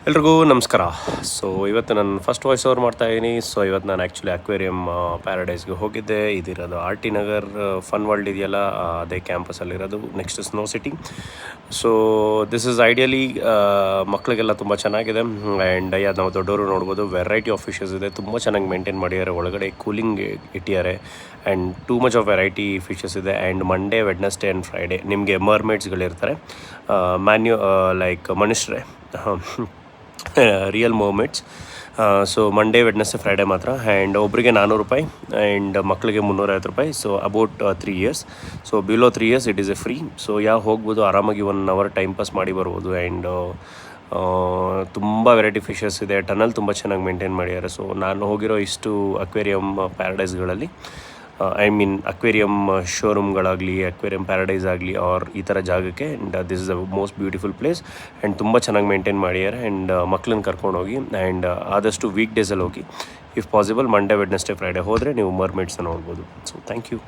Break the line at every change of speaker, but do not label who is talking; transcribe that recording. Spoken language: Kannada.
ಎಲ್ರಿಗೂ ನಮಸ್ಕಾರ. ಸೊ ಇವತ್ತು ನಾನು ಫಸ್ಟ್ ವಾಯ್ಸ್ ಓವರ್ ಮಾಡ್ತಾಯಿದ್ದೀನಿ. ಸೊ ಇವತ್ತು ನಾನು ಆ್ಯಕ್ಚುಲಿ ಅಕ್ವೇರಿಯಂ ಪ್ಯಾರಡೈಸ್ಗೆ ಹೋಗಿದ್ದೆ. ಇದಿರೋದು R T Nagar fun world ಇದೆಯಲ್ಲ, ಅದೇ ಕ್ಯಾಂಪಸಲ್ಲಿರೋದು next snow city. So this is ideally ಮಕ್ಕಳಿಗೆಲ್ಲ ತುಂಬ ಚೆನ್ನಾಗಿದೆ. ಆ್ಯಂಡ್ ನಾವು ದೊಡ್ಡವರು ನೋಡ್ಬೋದು. ವೆರೈಟಿ ಆಫ್ ಫಿಶಸ್ ಇದೆ, ತುಂಬ ಚೆನ್ನಾಗಿ ಮೇಂಟೈನ್ ಮಾಡಿದ್ದಾರೆ. ಒಳಗಡೆ ಕೂಲಿಂಗ್ ಇಟ್ಟಿದ್ದಾರೆ and too much of variety fishes ಇದೆ. And Monday, Wednesday and Friday ನಿಮಗೆ ಮರ್ಮೇಡ್ಸ್ಗಳಿರ್ತಾರೆ, ಲೈಕ್ ಮನುಷ್ಯರೇ, real mermaids. So Monday, Wednesday, Friday ಮಾತ್ರ. ಆ್ಯಂಡ್ ಒಬ್ಬರಿಗೆ ₹400 ಆ್ಯಂಡ್ ಮಕ್ಕಳಿಗೆ ₹350. So about 3 years. So below 3 years it is a free. So ಹೋಗ್ಬೋದು ಆರಾಮಾಗಿ 1 ಅವರ್ ಟೈಮ್ ಪಾಸ್ ಮಾಡಿ ಬರ್ಬೋದು. ಆ್ಯಂಡ್ ತುಂಬ ವೆರೈಟಿ ಫಿಶಸ್ ಇದೆ. ಟನಲ್ ತುಂಬ ಚೆನ್ನಾಗಿ ಮೇಂಟೈನ್ ಮಾಡಿದ್ದಾರೆ. ಸೊ ನಾನು ಹೋಗಿರೋ ಇಷ್ಟು ಅಕ್ವೇರಿಯಂ ಪ್ಯಾರಡೈಸ್ಗಳಲ್ಲಿ, ಅಕ್ವೇರಿಯಂ ಶೋರೂಮ್ಗಳಾಗಲಿ, ಅಕ್ವೇರಿಯಂ ಪ್ಯಾರಡೈಸ್ ಆಗಲಿ, ಆರ್ ಈ ಥರ ಜಾಗಕ್ಕೆ, and this is the most beautiful place. And ತುಂಬ ಚೆನ್ನಾಗಿ ಮೇಂಟೈನ್ ಮಾಡಿದ್ದಾರೆ. ಆ್ಯಂಡ್ ಮಕ್ಕಳನ್ನ ಕರ್ಕೊಂಡು ಹೋಗಿ, ಆ್ಯಂಡ್ ಆದಷ್ಟು ವೀಕ್ ಡೇಸಲ್ಲಿ ಹೋಗಿ. If possible Monday, Wednesday, Friday ಹೋದರೆ ನೀವು ಮರ್ಮೇಡ್ಸನ್ನು ನೋಡ್ಬೋದು. So thank you.